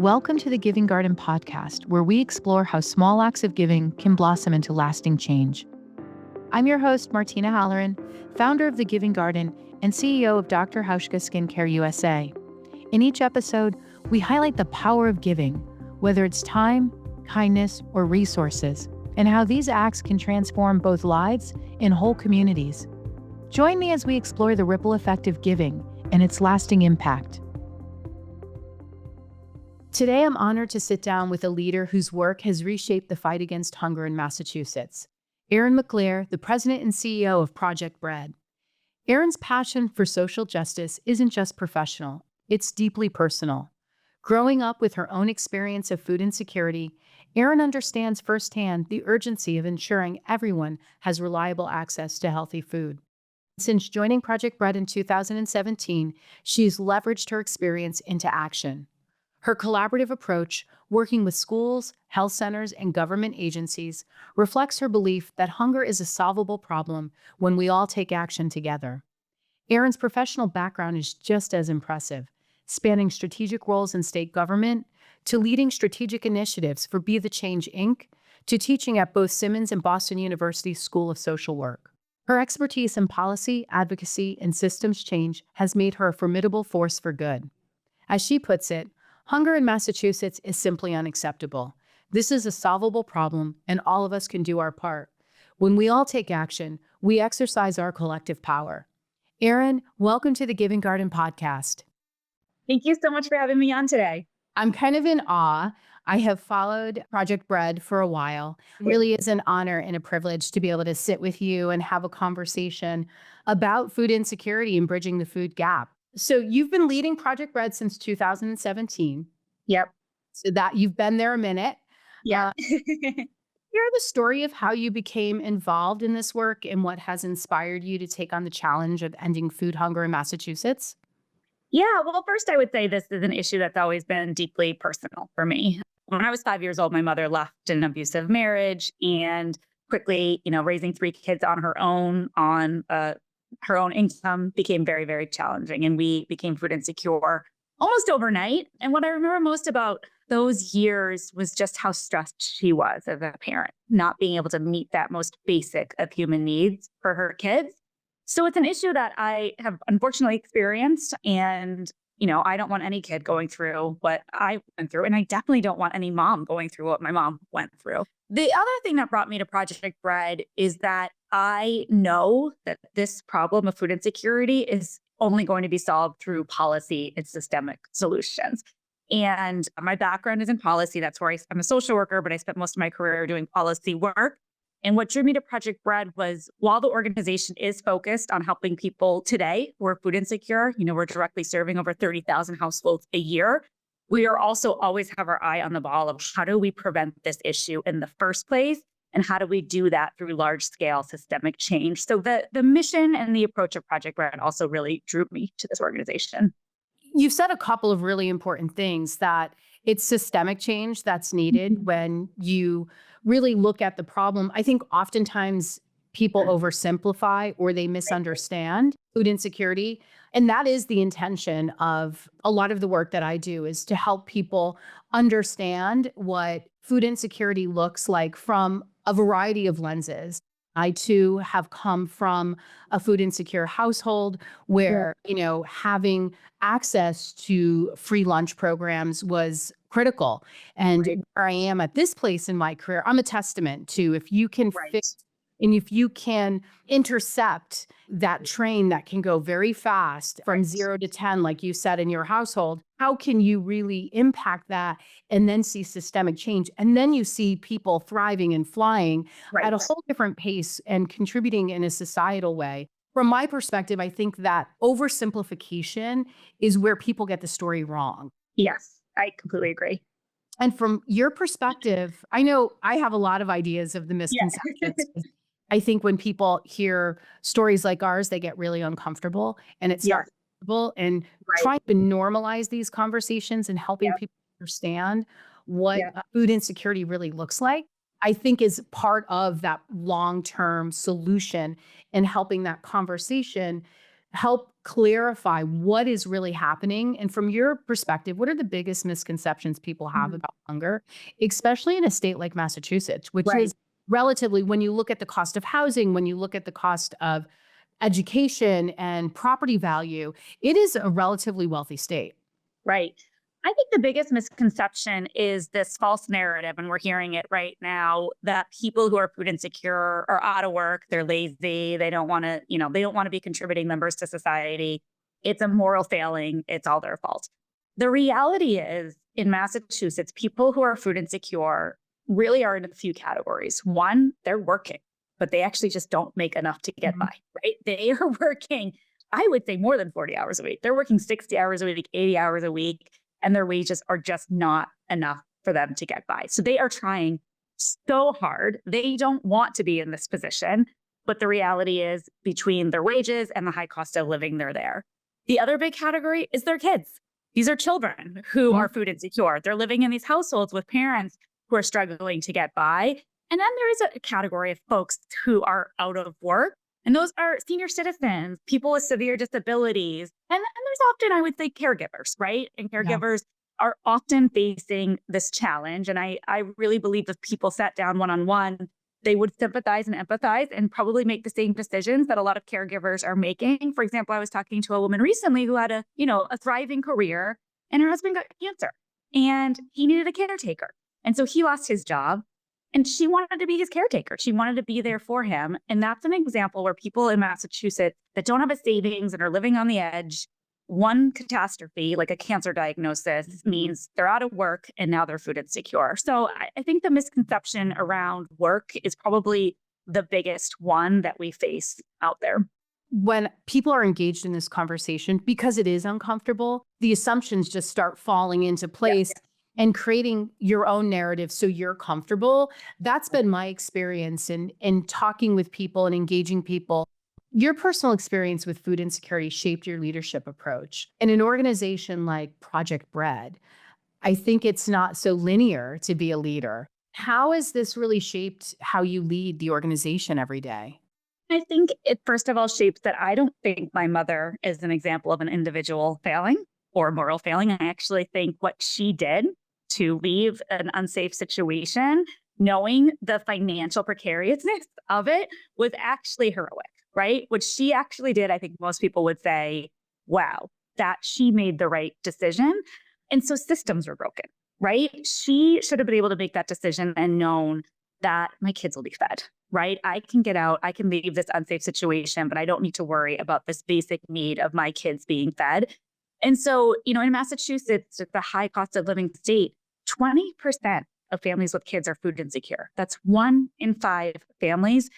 Welcome to the Giving Garden podcast, where we explore how small acts of giving can blossom into lasting change. I'm your host, Martina Halloran, founder of the Giving Garden and CEO of Dr. Hauschka Skincare USA. In each episode, we highlight the power of giving, whether it's time, kindness, or resources, and how these acts can transform both lives and whole communities. Join me as we explore the ripple effect of giving and its lasting impact. Today, I'm honored to sit down with a leader whose work has reshaped the fight against hunger in Massachusetts. Erin McAleer, the president and CEO of Project Bread. Erin's passion for social justice isn't just professional, it's deeply personal. Growing up with her own experience of food insecurity, Erin understands firsthand the urgency of ensuring everyone has reliable access to healthy food. Since joining Project Bread in 2017, she's leveraged her experience into action. Her collaborative approach, working with schools, health centers, and government agencies, reflects her belief that hunger is a solvable problem when we all take action together. Erin's professional background is just as impressive, spanning strategic roles in state government, to leading strategic initiatives for Be the Change, Inc., to teaching at both Simmons and Boston University's School of Social Work. Her expertise in policy, advocacy, and systems change has made her a formidable force for good. As she puts it, hunger in Massachusetts is simply unacceptable. This is a solvable problem, and all of us can do our part. When we all take action, we exercise our collective power. Erin, welcome to the Giving Garden podcast. Thank you so much for having me on today. I'm kind of in awe. I have followed Project Bread for a while. It really is an honor and a privilege to be able to sit with you and have a conversation about food insecurity and bridging the food gap. So you've been leading Project Bread since 2017. Yep. So that you've been there a minute. Yeah. Hear the story of how you became involved in this work and what has inspired you to take on the challenge of ending food hunger in Massachusetts? Yeah. Well, first, I would say this is an issue that's always been deeply personal for me. When I was 5 years old, my mother left an abusive marriage and quickly, raising three kids on her own, her own income became very, very challenging. And we became food insecure almost overnight. And what I remember most about those years was just how stressed she was as a parent, not being able to meet that most basic of human needs for her kids. So it's an issue that I have unfortunately experienced. And, I don't want any kid going through what I went through. And I definitely don't want any mom going through what my mom went through. The other thing that brought me to Project Bread is that I know that this problem of food insecurity is only going to be solved through policy and systemic solutions. And my background is in policy. That's where I'm a social worker, but I spent most of my career doing policy work. And what drew me to Project Bread was, while the organization is focused on helping people today who are food insecure, we're directly serving over 30,000 households a year. We are also always have our eye on the ball of how do we prevent this issue in the first place? And how do we do that through large scale systemic change? So the mission and the approach of Project Bread also really drew me to this organization. You've said a couple of really important things, that it's systemic change that's needed when you really look at the problem. I think oftentimes people oversimplify or they misunderstand food insecurity. And that is the intention of a lot of the work that I do, is to help people understand what food insecurity looks like from a variety of lenses. I too have come from a food insecure household where, having access to free lunch programs was critical. And where I am at this place in my career, I'm a testament to, if you can fix and if you can intercept that train that can go very fast from 0 to 10, like you said in your household, how can you really impact that and then see systemic change? And then you see people thriving and flying at a whole different pace and contributing in a societal way. From my perspective, I think that oversimplification is where people get the story wrong. Yes, I completely agree. And from your perspective, I know I have a lot of ideas of the misconceptions. Yeah. I think when people hear stories like ours, they get really uncomfortable, and it's not comfortable. And trying to normalize these conversations and helping people understand what food insecurity really looks like, I think is part of that long-term solution in helping that conversation help clarify what is really happening? And from your perspective, what are the biggest misconceptions people have Mhm. about hunger, especially in a state like Massachusetts, which Right. is relatively, when you look at the cost of housing, when you look at the cost of education and property value, it is a relatively wealthy state. Right. I think the biggest misconception is this false narrative, and we're hearing it right now, that people who are food insecure are out of work, they're lazy, they don't want to, they don't want to be contributing members to society. It's a moral failing, it's all their fault. The reality is, in Massachusetts, people who are food insecure really are in a few categories. One, they're working, but they actually just don't make enough to get Mhm. by, right? They are working, I would say, more than 40 hours a week. They're working 60 hours a week, 80 hours a week, and their wages are just not enough for them to get by. So they are trying so hard. They don't want to be in this position, but the reality is, between their wages and the high cost of living, they're there. The other big category is their kids. These are children who Mhm. are food insecure. They're living in these households with parents who are struggling to get by. And then there is a category of folks who are out of work, and those are senior citizens, people with severe disabilities. And then there's often, I would say, caregivers, right? And Yeah. caregivers are often facing this challenge. And I really believe if people sat down one on one, they would sympathize and empathize and probably make the same decisions that a lot of caregivers are making. For example, I was talking to a woman recently who had a thriving career, and her husband got cancer and he needed a caretaker. And so he lost his job, and she wanted to be his caretaker. She wanted to be there for him. And that's an example where people in Massachusetts that don't have a savings and are living on the edge, one catastrophe, like a cancer diagnosis, means they're out of work and now they're food insecure. So I think the misconception around work is probably the biggest one that we face out there. When people are engaged in this conversation, because it is uncomfortable, the assumptions just start falling into Yeah. place and creating your own narrative so you're comfortable. That's been my experience in talking with people and engaging people. Your personal experience with food insecurity shaped your leadership approach. In an organization like Project Bread, I think it's not so linear to be a leader. How has this really shaped how you lead the organization every day? I think it, first of all, shapes that I don't think my mother is an example of an individual failing or moral failing. I actually think what she did to leave an unsafe situation, knowing the financial precariousness of it, was actually heroic, right? What she actually did, I think most people would say, wow, that she made the right decision. And so systems were broken, right? She should have been able to make that decision and known that my kids will be fed, right? I can get out, I can leave this unsafe situation, but I don't need to worry about this basic need of my kids being fed. And so, in Massachusetts, with the high cost of living state, 20% of families with kids are food insecure. That's 1 in 5 families.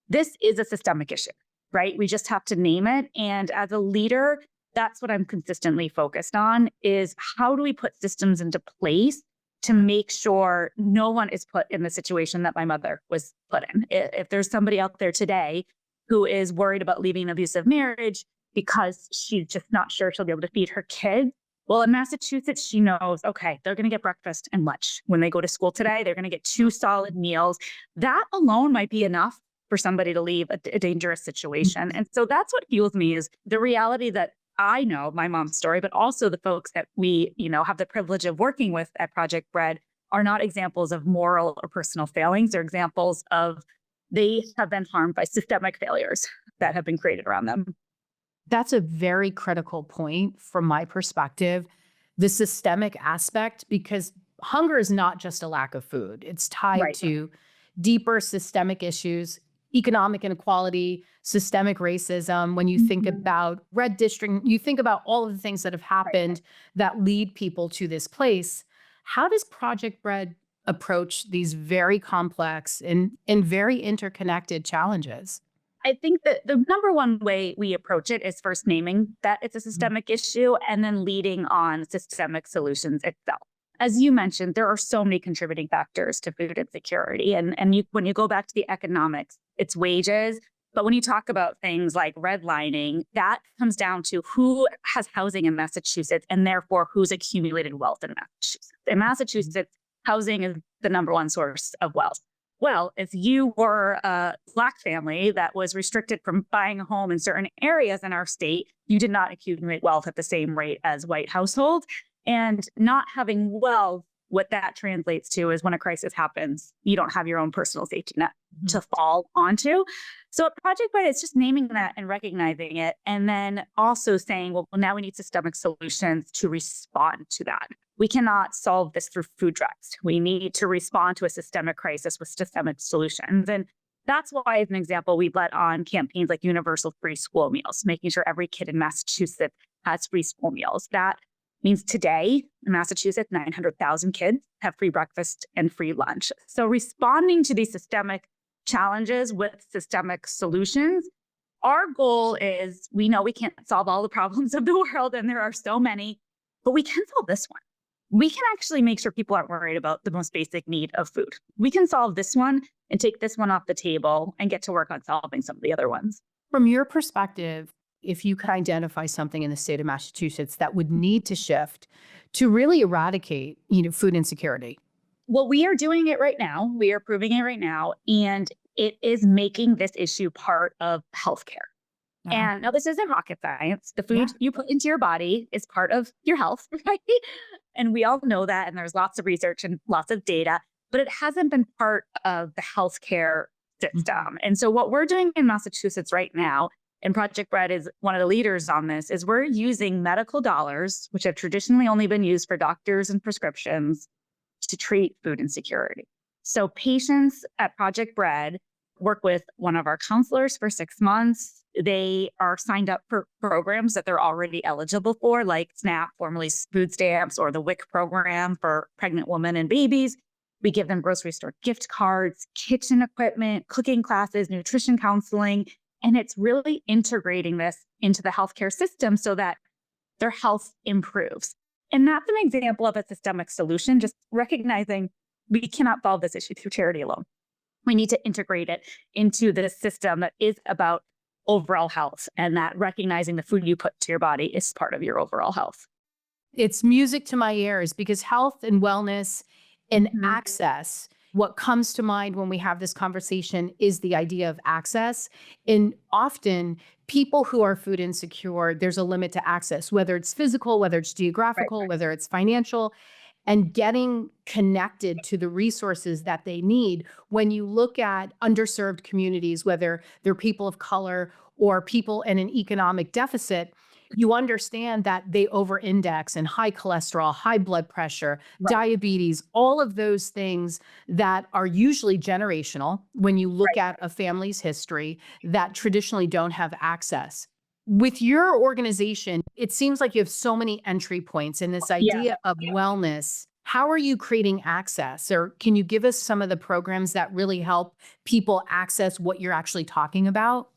This is a systemic issue, right? We just have to name it. And as a leader, that's what I'm consistently focused on, is how do we put systems into place to make sure no one is put in the situation that my mother was put in. If there's somebody out there today who is worried about leaving an abusive marriage because she's just not sure she'll be able to feed her kids, well, in Massachusetts, she knows, okay, they're going to get breakfast and lunch. When they go to school today, they're going to get 2 solid meals. That alone might be enough for somebody to leave a dangerous situation. And so that's what fuels me, is the reality that I know my mom's story, but also the folks that we, have the privilege of working with at Project Bread are not examples of moral or personal failings. They're examples of, they have been harmed by systemic failures that have been created around them. That's a very critical point from my perspective, the systemic aspect, because hunger is not just a lack of food. It's tied Right. to deeper systemic issues, economic inequality, systemic racism. When you think Mhm. about red district, you think about all of the things that have Right. happened that lead people to this place. How does Project Bread approach these very complex and very interconnected challenges? I think that the number one way we approach it is first naming that it's a systemic issue and then leading on systemic solutions itself. As you mentioned, there are so many contributing factors to food insecurity. When you go back to the economics, it's wages. But when you talk about things like redlining, that comes down to who has housing in Massachusetts and therefore who's accumulated wealth in Massachusetts. In Massachusetts, housing is the number one source of wealth. Well, if you were a Black family that was restricted from buying a home in certain areas in our state, you did not accumulate wealth at the same rate as white households. And not having wealth, what that translates to is when a crisis happens, you don't have your own personal safety net Mhm. to fall onto. So at Project Bright, it's just naming that and recognizing it. And then also saying, well, now we need systemic solutions to respond to that. We cannot solve this through food drugs. We need to respond to a systemic crisis with systemic solutions. And that's why, as an example, we've led on campaigns like universal free school meals, making sure every kid in Massachusetts has free school meals. That means today in Massachusetts, 900,000 kids have free breakfast and free lunch. So responding to these systemic challenges with systemic solutions, our goal is, we know we can't solve all the problems of the world, and there are so many, but we can solve this one. We can actually make sure people aren't worried about the most basic need of food. We can solve this one and take this one off the table and get to work on solving some of the other ones. From your perspective, if you could identify something in the state of Massachusetts that would need to shift to really eradicate, food insecurity. Well, we are doing it right now. We are proving it right now. And it is making this issue part of healthcare. Uh-huh. And now this isn't rocket science. The Yeah. food you put into your body is part of your health, right? And we all know that. And there's lots of research and lots of data, but it hasn't been part of the healthcare system. And so what we're doing in Massachusetts right now, and Project Bread is one of the leaders on this, is we're using medical dollars, which have traditionally only been used for doctors and prescriptions, to treat food insecurity. So patients at Project Bread work with one of our counselors for 6 months. They are signed up for programs that they're already eligible for, like SNAP, formerly food stamps, or the WIC program for pregnant women and babies. We give them grocery store gift cards, kitchen equipment, cooking classes, nutrition counseling, and it's really integrating this into the healthcare system so that their health improves. And that's an example of a systemic solution, just recognizing we cannot solve this issue through charity alone. We need to integrate it into the system that is about overall health, and that recognizing the food you put to your body is part of your overall health. It's music to my ears because health and wellness and Mhm. access, what comes to mind when we have this conversation is the idea of access. And often people who are food insecure, there's a limit to access, whether it's physical, whether it's Right. geographical, whether it's financial, and getting connected to the resources that they need. When you look at underserved communities, whether they're people of color or people in an economic deficit, you understand that they over-index in high cholesterol, high blood pressure, Right. diabetes, all of those things that are usually generational when you look Right. at a family's history that traditionally don't have access. With your organization, it seems like you have so many entry points in this Yeah. idea of wellness. How are you creating access? Or can you give us some of the programs that really help people access what you're actually talking about?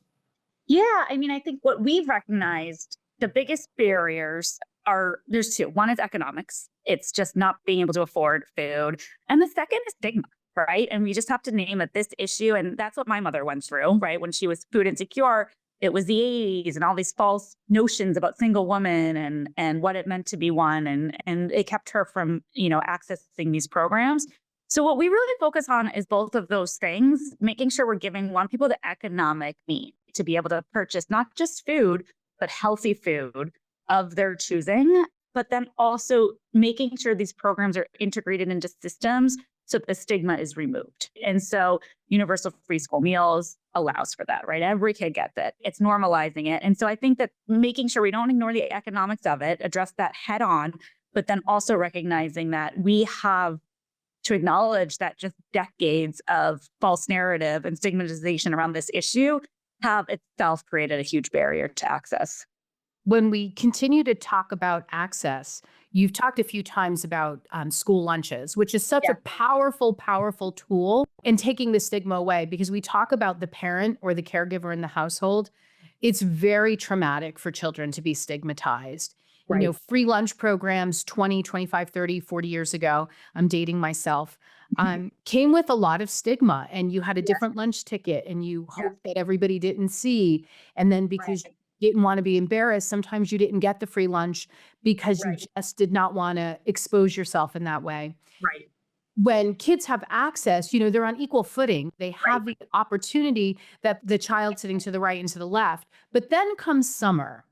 Yeah. I mean, I think what we've recognized, the biggest barriers are, there's two. One is economics. It's just not being able to afford food. And the second is stigma, right? And we just have to name it this issue. And that's what my mother went through, right? When she was food insecure, it was the 80s and all these false notions about single woman and what it meant to be one. And it kept her from, accessing these programs. So what we really focus on is both of those things, making sure we're giving one people the economic means to be able to purchase not just food, but healthy food of their choosing, but then also making sure these programs are integrated into systems so that the stigma is removed. And so universal free school meals allows for that, right? Every kid gets it. It's normalizing it. And so I think that making sure we don't ignore the economics of it, address that head on, but then also recognizing that we have to acknowledge that just decades of false narrative and stigmatization around this issue have itself created a huge barrier to access. When we continue to talk about access, you've talked a few times about school lunches, which is such a Yeah. powerful, powerful tool in taking the stigma away because we talk about the parent or the caregiver in the household. It's very traumatic for children to be stigmatized. Right. Free lunch programs 20, 25, 30, 40 years ago, I'm dating myself, came with a lot of stigma. And you had a Yes. different lunch ticket and you Yes. hoped that everybody didn't see. And then because Right. you didn't want to be embarrassed, sometimes you didn't get the free lunch because you Right. just did not want to expose yourself in that way. Right. when kids have access, they're on equal footing. They Right. have the opportunity that the child sitting to the right and to the left. But then comes summer.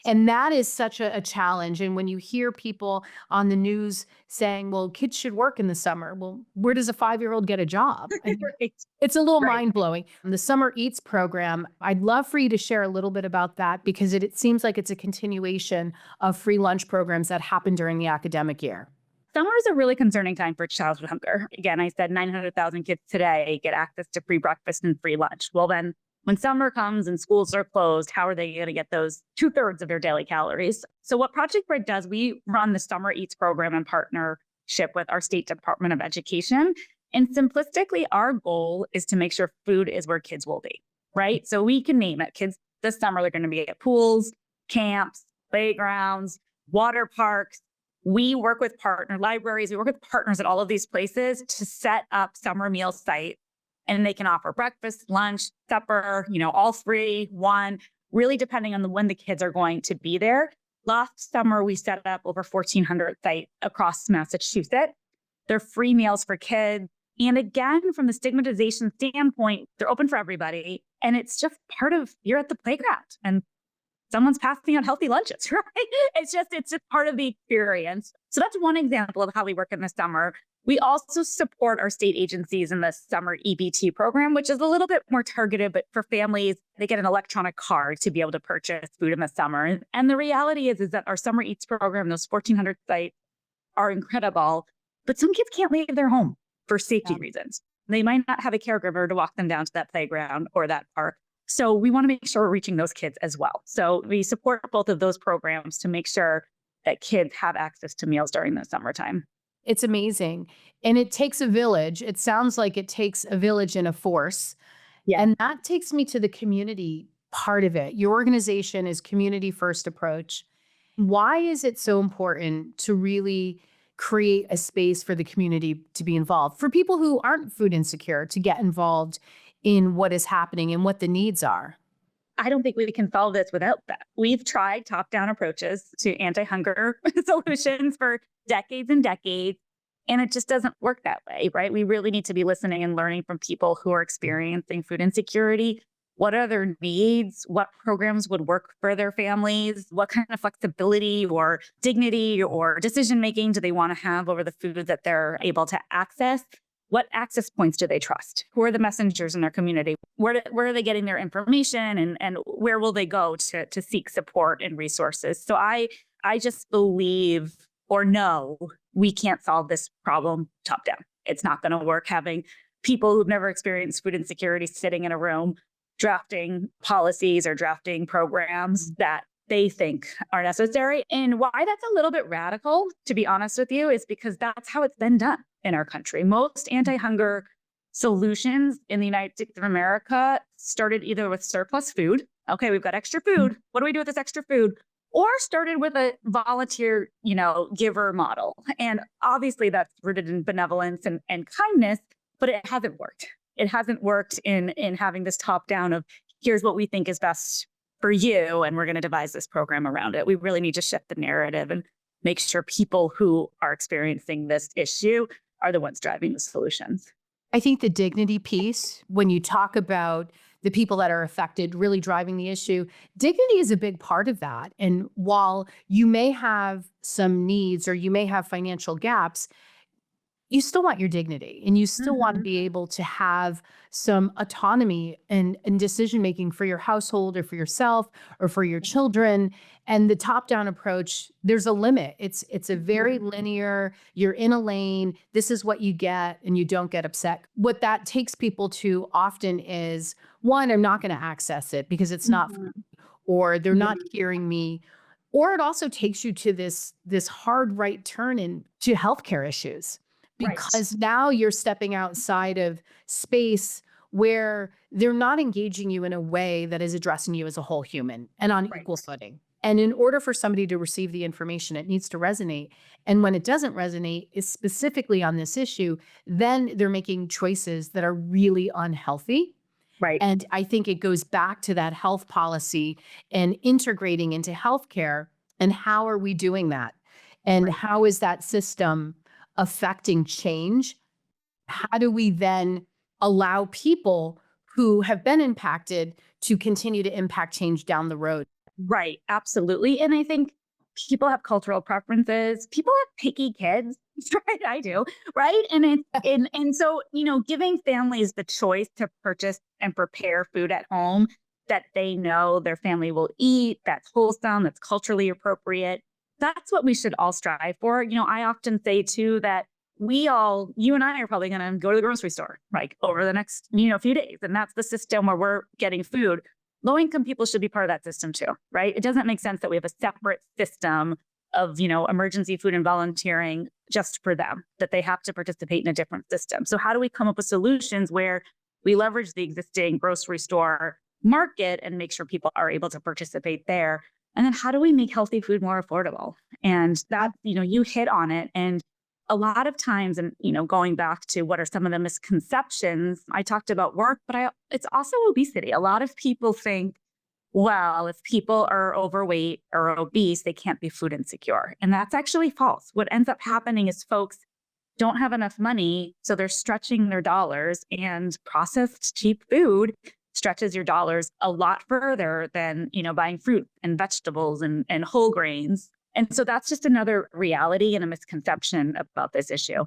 And that is such a challenge. And when you hear people on the news saying, well, kids should work in the summer, well, where does a 5-year-old get a job? I mean, Right. it's a little Right. mind blowing. The Summer Eats program, I'd love for you to share a little bit about that because it seems like it's a continuation of free lunch programs that happened during the academic year. Summer is a really concerning time for childhood hunger. Again, I said 900,000 kids today get access to free breakfast and free lunch. Well, then when summer comes and schools are closed, how are they going to get those 2/3 of their daily calories? So what Project Bread does, we run the Summer Eats program in partnership with our state Department of Education. And simplistically, our goal is to make sure food is where kids will be, right? So we can name it. Kids this summer, they're going to be at pools, camps, playgrounds, water parks. We work with partner libraries. We work with partners at all of these places to set up summer meal sites, and they can offer breakfast, lunch, supper, all three, one, really depending on when the kids are going to be there. Last summer, we set up over 1,400 sites across Massachusetts. They're free meals for kids. And again, from the stigmatization standpoint, they're open for everybody. And it's just part of you're at the playground and someone's passing out healthy lunches, right? It's just part of the experience. So that's one example of how we work in the summer. We also support our state agencies in the summer EBT program, which is a little bit more targeted, but for families, they get an electronic card to be able to purchase food in the summer. And the reality is that our Summer Eats program, those 1,400 sites are incredible, but some kids can't leave their home for safety Yeah. reasons. They might not have a caregiver to walk them down to that playground or that park. So we want to make sure we're reaching those kids as well. So we support both of those programs to make sure that kids have access to meals during the summertime. It's amazing. And it takes a village. It sounds like it takes a village and a force. Yeah. And that takes me to the community part of it. Your organization is community first approach. Why is it so important to really create a space for the community to be involved? For people who aren't food insecure, to get involved in what is happening and what the needs are? I don't think we can solve this without that. We've tried top-down approaches to anti-hunger solutions for decades and decades, and it just doesn't work that way, right? We really need to be listening and learning from people who are experiencing food insecurity. What are their needs? What programs would work for their families? What kind of flexibility or dignity or decision-making do they want to have over the food that they're able to access? What access points do they trust? Who are the messengers in their community? Where are they getting their information and where will they go to seek support and resources? So I just believe or know we can't solve this problem top down. It's not going to work having people who've never experienced food insecurity sitting in a room drafting policies or drafting programs that they think are necessary. And why that's a little bit radical, to be honest with you, is because that's how it's been done in our country. Most anti-hunger solutions in the United States of America started either with surplus food. Okay, we've got extra food. What do we do with this extra food? Or started with a volunteer, giver model. And obviously that's rooted in benevolence and kindness, but it hasn't worked. It hasn't worked in having this top down of here's what we think is best for you, and we're going to devise this program around it. We really need to shift the narrative and make sure people who are experiencing this issue are the ones driving the solutions. I think the dignity piece, when you talk about the people that are affected really driving the issue, dignity is a big part of that. And while you may have some needs or you may have financial gaps, you still want your dignity and you still want to be able to have some autonomy and decision making for your household or for yourself or for your children. And the top-down approach, there's a limit. It's a very linear, you're in a lane, this is what you get, and you don't get upset. What that takes people to often is, one, I'm not going to access it because it's not food, or they're not hearing me. Or it also takes you to this hard right turn into healthcare issues. Because now you're stepping outside of space where they're not engaging you in a way that is addressing you as a whole human and on equal footing. And in order for somebody to receive the information, it needs to resonate. And when it doesn't resonate, is specifically on this issue, then they're making choices that are really unhealthy. Right. And I think it goes back to that health policy and integrating into healthcare. And how are we doing that? And how is that system affecting change How do we then allow people who have been impacted to continue to impact change down the road? Right. Absolutely. And I think people have cultural preferences. People have picky kids. Right. I do. Right. And so, giving families the choice to purchase and prepare food at home that they know their family will eat, that's wholesome, that's culturally appropriate. That's what we should all strive for. I often say too that you and I are probably going to go to the grocery store like over the next, few days. And that's the system where we're getting food. Low income people should be part of that system too, right? It doesn't make sense that we have a separate system of, emergency food and volunteering just for them, that they have to participate in a different system. So how do we come up with solutions where we leverage the existing grocery store market and make sure people are able to participate there? And then how do we make healthy food more affordable? And that, you hit on it. And a lot of times, and going back to what are some of the misconceptions, I talked about work, but it's also obesity. A lot of people think, well, if people are overweight or obese, they can't be food insecure. And that's actually false. What ends up happening is folks don't have enough money, so they're stretching their dollars, and processed cheap food stretches your dollars a lot further than, buying fruit and vegetables and whole grains. And so that's just another reality and a misconception about this issue.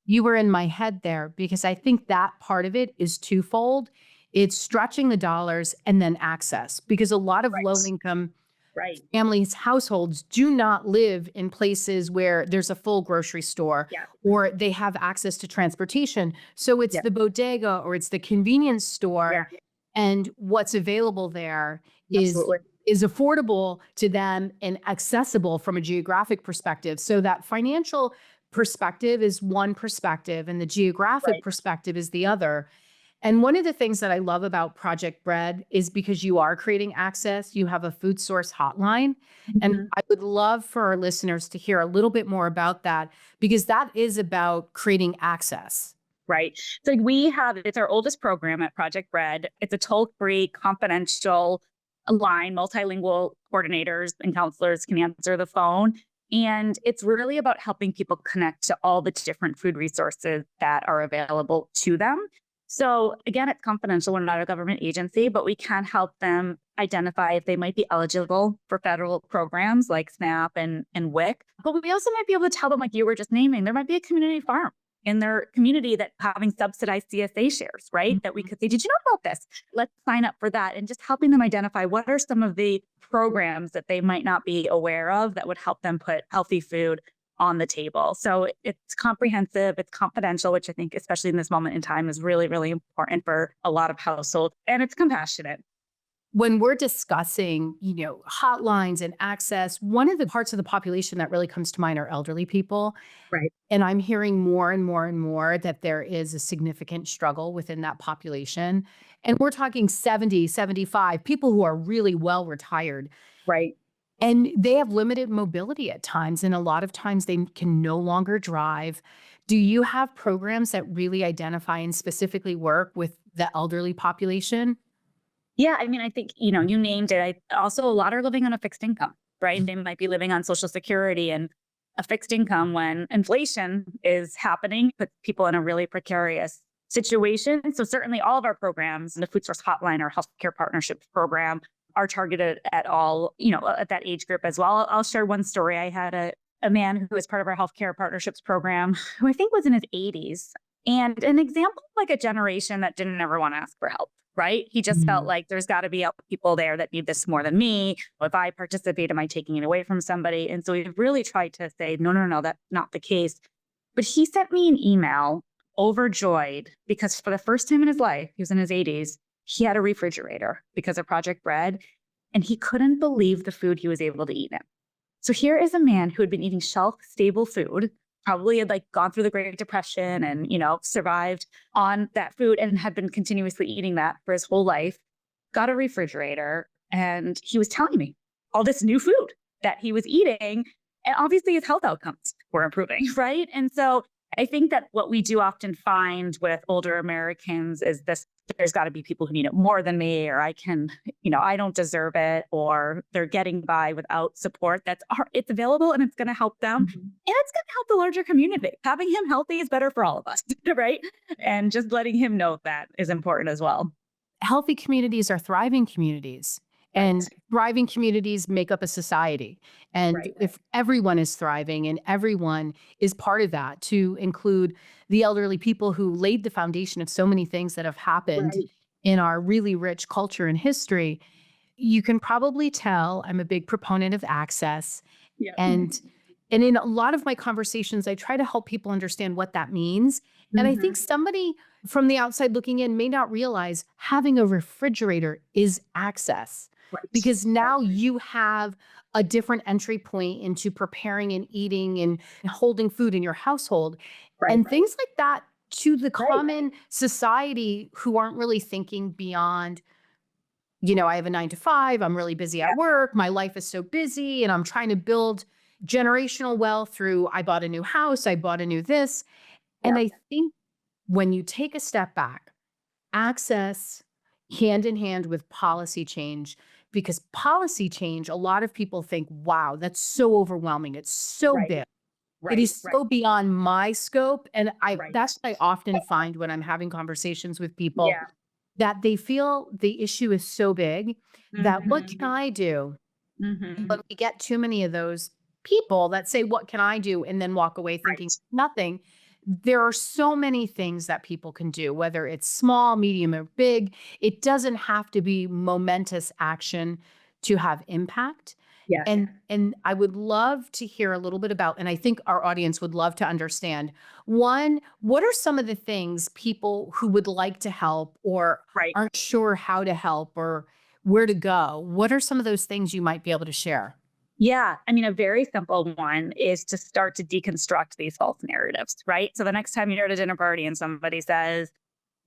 You were in my head there because I think that part of it is twofold. It's stretching the dollars and then access, because a lot of low Right. income Right. families, households do not live in places where there's a full grocery store Yeah. or they have access to transportation. So it's Yeah. the bodega or it's the convenience Yeah. store, and what's available there is Absolutely. is affordable to them and accessible from a geographic perspective. So that financial perspective is one perspective and the geographic Right. perspective is the other. And one of the things that I love about Project Bread is because you are creating access, you have a food source hotline. And Mhm. I would love for our listeners to hear a little bit more about that, because that is about creating access. Right. So it's our oldest program at Project Bread. It's a toll-free, confidential line. Multilingual coordinators and counselors can answer the phone. And it's really about helping people connect to all the different food resources that are available to them. So again, it's confidential. We're not a government agency, but we can help them identify if they might be eligible for federal programs like SNAP and WIC. But we also might be able to tell them, like you were just naming, there might be a community farm in their community that having subsidized CSA shares, right? That we could say, did you know about this? Let's sign up for that. And just helping them identify what are some of the programs that they might not be aware of that would help them put healthy food on the table. So it's comprehensive, it's confidential, which I think, especially in this moment in time, is really, really important for a lot of households. And it's compassionate. When we're discussing, hotlines and access, one of the parts of the population that really comes to mind are elderly people. Right. And I'm hearing more and more and more that there is a significant struggle within that population. And we're talking 70, 75 people who are really well retired. Right. And they have limited mobility at times. And a lot of times they can no longer drive. Do you have programs that really identify and specifically work with the elderly population? Yeah, I mean, I think, you named it. Also, a lot are living on a fixed income, right? They might be living on Social Security, and a fixed income when inflation is happening puts people in a really precarious situation. So certainly all of our programs, the Food Source Hotline, our healthcare partnerships program, are targeted at all, at that age group as well. I'll share one story. I had a man who was part of our healthcare partnerships program who I think was in his 80s, and an example of like a generation that didn't ever want to ask for help. Right. He just felt Mm. like there's got to be people there that need this more than me. If I participate, am I taking it away from somebody? And so we've really tried to say, no, that's not the case. But he sent me an email overjoyed because for the first time in his life, he was in his 80s, he had a refrigerator because of Project Bread, and he couldn't believe the food he was able to eat in. So here is a man who had been eating shelf stable food, probably had like gone through the Great Depression and, survived on that food and had been continuously eating that for his whole life, got a refrigerator, and he was telling me all this new food that he was eating. And obviously his health outcomes were improving, right? And so I think that what we do often find with older Americans is this: there's got to be people who need it more than me, or I can, I don't deserve it, or they're getting by without support it's available and it's going to help them. Mhm. And it's going to help the larger community. Having him healthy is better for all of us, right? And just letting him know that is important as well. Healthy communities are thriving communities, and Right. thriving communities make up a society. And Right. if everyone is thriving and everyone is part of that, to include the elderly people who laid the foundation of so many things that have happened Right. in our really rich culture and history, you can probably tell I'm a big proponent of access. Yeah. And in a lot of my conversations, I try to help people understand what that means. And I think Hmm. somebody from the outside looking in may not realize having a refrigerator is access, Right. because now you have a different entry point into preparing and eating and holding food in your household Right. and things like that, to the Right. common society who aren't really thinking beyond, I have a 9 to 5, I'm really busy Yeah. at work, my life is so busy, and I'm trying to build generational wealth through I bought a new house, I bought a new this. And Yeah. I think when you take a step back, access hand in hand with policy change, because policy change, a lot of people think, wow, that's so overwhelming. It's so Right. big. It Right. is Right. so beyond my scope. And that's Right. what I often find when I'm having conversations with people, Yeah. that they feel the issue is so big that what Hmm. can I do? Hmm. But we get too many of those people that say, "What can I do?" and then walk away thinking Right. nothing. There are so many things that people can do, whether it's small, medium, or big. It doesn't have to be momentous action to have impact. Yes. And I would love to hear a little bit about, and I think our audience would love to understand, one, what are some of the things people who would like to help or Right. aren't sure how to help or where to go? What are some of those things you might be able to share? Yeah. I mean, a very simple one is to start to deconstruct these false narratives, right? So the next time you're at a dinner party and somebody says,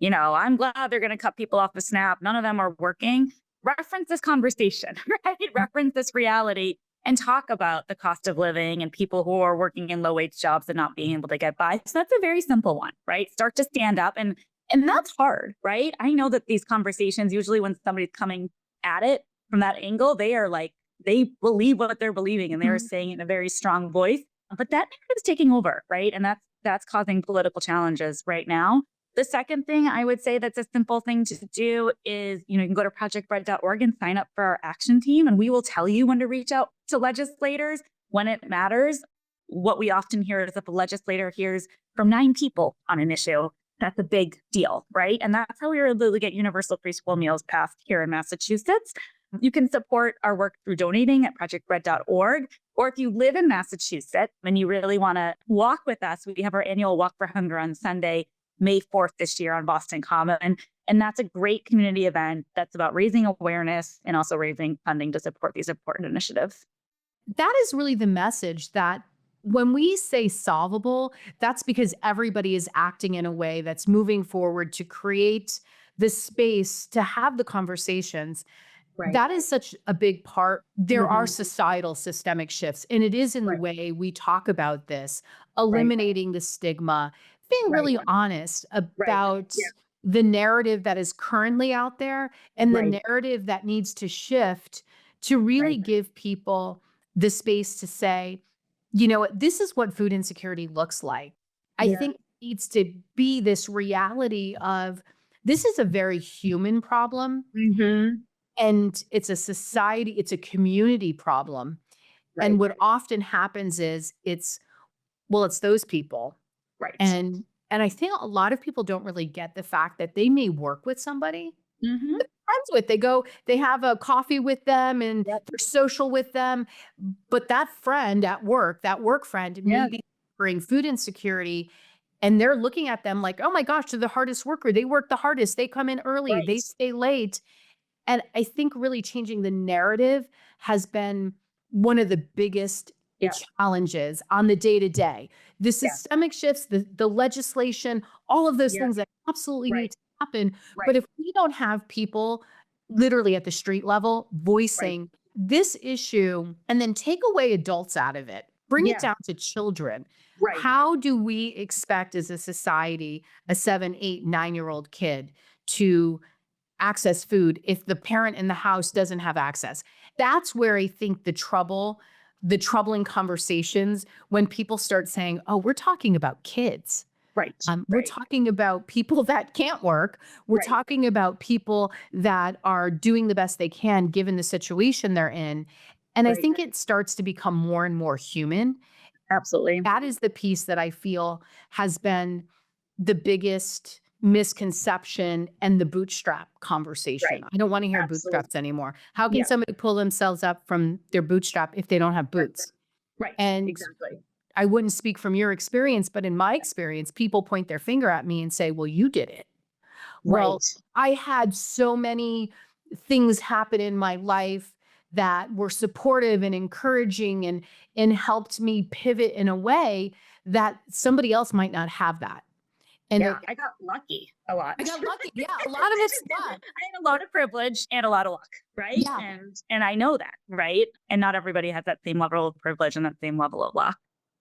I'm glad they're going to cut people off the SNAP, none of them are working, reference this conversation, right? Reference this reality and talk about the cost of living and people who are working in low wage jobs and not being able to get by. So that's a very simple one, right? Start to stand up, and that's hard, right? I know that these conversations, usually when somebody's coming at it from that angle, they are like, they believe what they're believing and they're Mhm. saying it in a very strong voice. But that narrative is taking over, right? And that's causing political challenges right now. The second thing I would say that's a simple thing to do is, you can go to projectbread.org and sign up for our action team, and we will tell you when to reach out to legislators when it matters. What we often hear is if a legislator hears from 9 people on an issue, that's a big deal, right? And that's how we were able to get universal free school meals passed here in Massachusetts. You can support our work through donating at projectbread.org. Or if you live in Massachusetts and you really want to walk with us, we have our annual Walk for Hunger on Sunday, May 4th this year on Boston Common. And that's a great community event that's about raising awareness and also raising funding to support these important initiatives. That is really the message, that when we say solvable, that's because everybody is acting in a way that's moving forward to create the space to have the conversations. Right. That is such a big part. There are Hmm. societal systemic shifts, and it is in the Right. way we talk about this, Right. eliminating the stigma, being Right. really honest Right. about Yeah. the narrative that is currently out there and the Right. narrative that needs to shift to really Right. give people the space to say, you know what, this is what food insecurity looks like. I Yeah. think it needs to be this reality of this is a very human problem, Hmm. and it's a society, it's a community problem. And Right. what often happens is it's those people. Right. And I think a lot of people don't really get the fact that they may work with somebody Hmm. friends with. They have a coffee with them and Yep. they're social with them. But that friend at work, that work friend may Yeah. be bring food insecurity, and they're looking at them like, oh my gosh, they're the hardest worker. They work the hardest. They come in early. They Right. stay late. And I think really changing the narrative has been one of the biggest Yeah. challenges on the day to day. The Yeah. systemic shifts, the legislation, all of those Yeah. things that absolutely Right. need to happen. But Right. if we don't have people literally at the street level Right. voicing this issue and then take away adults out of it, bring it Yeah. down to children. Right. How do we expect as a society, a 7, 8, 9-year-old kid to access food if the parent in the house doesn't have access? That's where I think the troubling conversations when people start saying, oh, we're talking about kids. Right. We're Right. talking about people that can't work. We're Right. talking about people that are doing the best they can given the situation they're in. And I Right. think it starts to become more and more human. Absolutely. That is the piece that I feel has been the biggest misconception and the bootstrap conversation. Right. I don't want to hear Absolutely. bootstraps anymore. How can Yeah. somebody pull themselves up from their bootstrap if they don't have Right. boots? Right. And Exactly. I wouldn't speak from your experience, but in my experience, people point their finger at me and say, well, you did it. Well, Right. I had so many things happen in my life that were supportive and encouraging and helped me pivot in a way that somebody else might not have that. And Yeah. I got lucky a lot. I got lucky. Yeah, a lot of it's I luck. had a lot of privilege and a lot of luck, right? Yeah. And I know that, right? And not everybody has that same level of privilege and that same level of luck.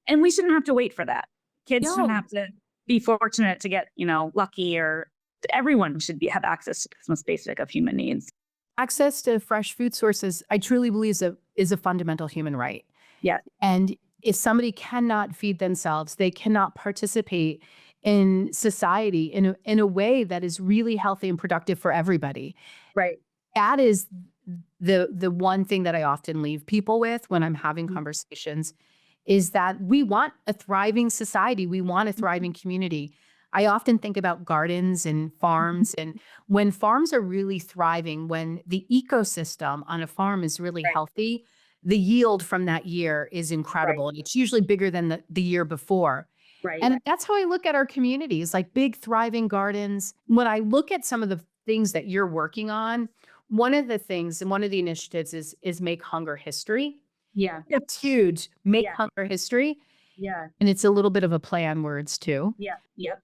And we shouldn't have to wait for that. Kids shouldn't No, have to be fortunate to get, lucky, or everyone should have access to this most basic of human needs. access to fresh food sources, I truly believe is a fundamental human right. Yeah. And if somebody cannot feed themselves, they cannot participate in society in a way that is really healthy and productive for everybody. Right. That is the one thing that I often leave people with when I'm having Mhm. conversations is that we want a thriving society. We want a thriving community. I often think about gardens and farms, and when farms are really thriving, when the ecosystem on a farm is really Right. healthy, the yield from that year is Right. incredible. And it's usually bigger than the year before. Right. And that's how I look at our communities, like big thriving gardens. When I look at some of the things that you're working on, one of the things and one of the initiatives is make hunger history. Yeah. It's huge. Make Yeah. hunger history. Yeah. And it's a little bit of a play on words too. Yeah. Yep.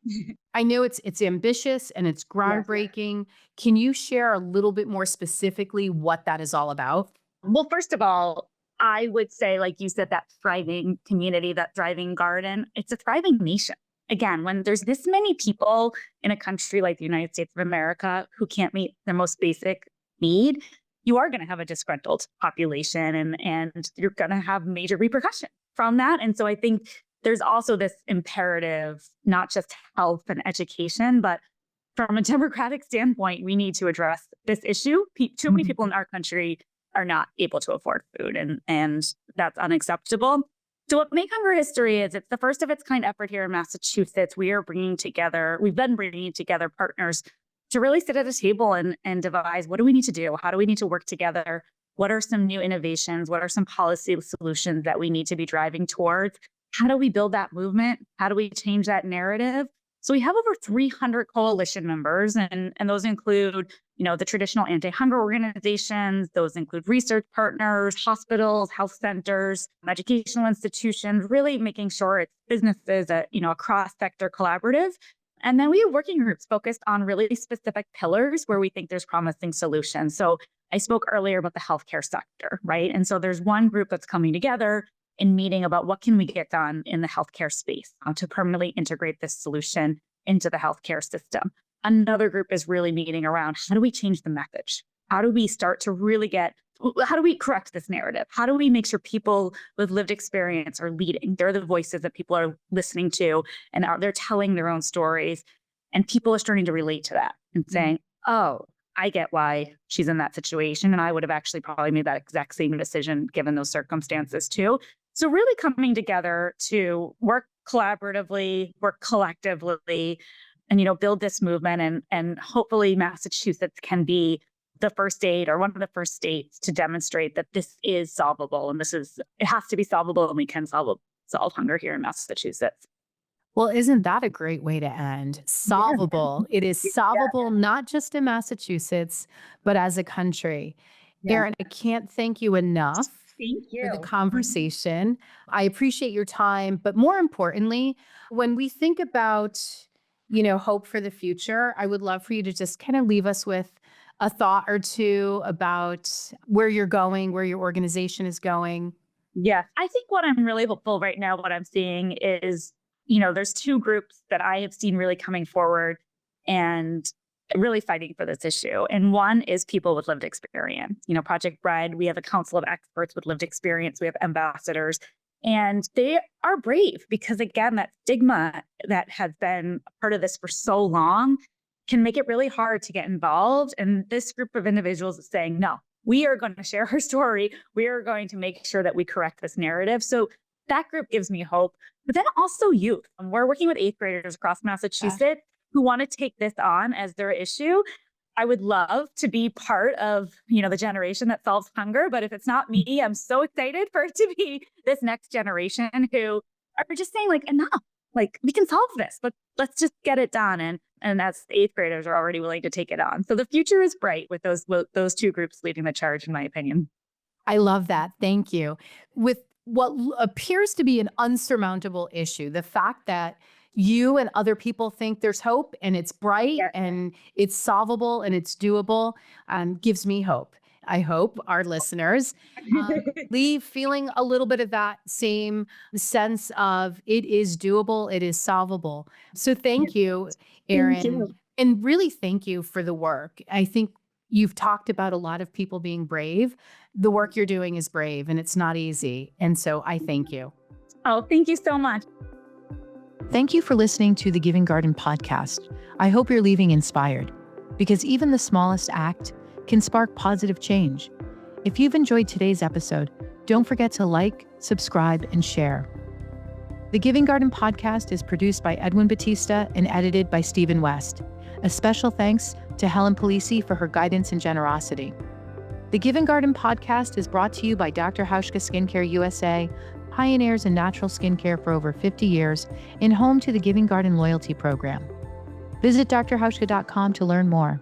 I know it's ambitious and it's Yes. groundbreaking. Can you share a little bit more specifically what that is all about? Well, first of all, I would say, like you said, that thriving community, that thriving garden, it's a thriving nation. Again, when there's this many people in a country like the United States of America who can't meet their most basic need, you are going to have a disgruntled population, and you're going to have major repercussions from that. And so I think there's also this imperative, not just health and education, but from a democratic standpoint, we need to address this issue. Too many people in our country are not able to afford food, and that's unacceptable. So what Make Hunger History is, it's the first of its kind effort here in Massachusetts. We've been bringing together partners to really sit at a table and devise, what do we need to do? How do we need to work together? What are some new innovations? What are some policy solutions that we need to be driving towards? How do we build that movement? How do we change that narrative? So we have over 300 coalition members, and those include, the traditional anti-hunger organizations. Those include research partners, hospitals, health centers, educational institutions, really making sure it's businesses, a cross-sector collaborative. And then we have working groups focused on really specific pillars where we think there's promising solutions. So I spoke earlier about the healthcare sector, right? And so there's one group that's coming together and meeting about what can we get done in the healthcare space to permanently integrate this solution into the healthcare system. Another group is really meeting around, how do we change the message? How do we start to really how do we correct this narrative? How do we make sure people with lived experience are leading? They're the voices that people are listening to, and they're telling their own stories. And people are starting to relate to that and saying, oh, I get why she's in that situation. And I would have actually probably made that exact same decision given those circumstances too. So really coming together to work collaboratively, work collectively, and build this movement, and hopefully Massachusetts can be the first state or one of the first states to demonstrate that this is solvable, and it has to be solvable, and we can solve hunger here in Massachusetts. Well, isn't that a great way to end? Yeah. Solvable. It is Yeah. solvable, not just in Massachusetts, but as a country. Yeah. Erin, I can't thank you enough Thank for the you. conversation. I appreciate your time, but more importantly, when we think about, hope for the future, I would love for you to just kind of leave us with a thought or two about where you're going, where your organization is going. Yeah. I think what I'm really hopeful right now, what I'm seeing is, there's two groups that I have seen really coming forward and really fighting for this issue. And one is people with lived experience. Project Bread, we have a council of experts with lived experience, we have ambassadors, and they are brave because, again, that stigma that has been a part of this for so long can make it really hard to get involved. And this group of individuals is saying, no, we are going to share our story. We are going to make sure that we correct this narrative. So that group gives me hope. But then also youth. We're working with eighth graders across Massachusetts who want to take this on as their issue. I would love to be part of, the generation that solves hunger. But if it's not me, I'm so excited for it to be this next generation who are just saying, like, enough, like, we can solve this, but let's just get it done. And as eighth graders are already willing to take it on. So the future is bright with those two groups leading the charge, in my opinion. I love that. Thank you. With what appears to be an unsurmountable issue, the fact that you and other people think there's hope and it's bright and it's solvable and it's doable gives me hope. I hope our listeners leave feeling a little bit of that same sense of it is doable, it is solvable. So thank you, Erin. Thank you. And really thank you for the work. I think you've talked about a lot of people being brave. The work you're doing is brave and it's not easy. And so I thank you. Oh, thank you so much. Thank you for listening to the Giving Garden podcast. I hope you're leaving inspired because even the smallest act can spark positive change. If you've enjoyed today's episode, don't forget to like, subscribe, and share. The Giving Garden podcast is produced by Edwin Batista and edited by Stephen West. A special thanks to Helen Polisi for her guidance and generosity. The Giving Garden podcast is brought to you by Dr. Hauschka Skincare USA, pioneers in natural skincare for over 50 years, and home to the Giving Garden loyalty program. Visit drhauschka.com to learn more.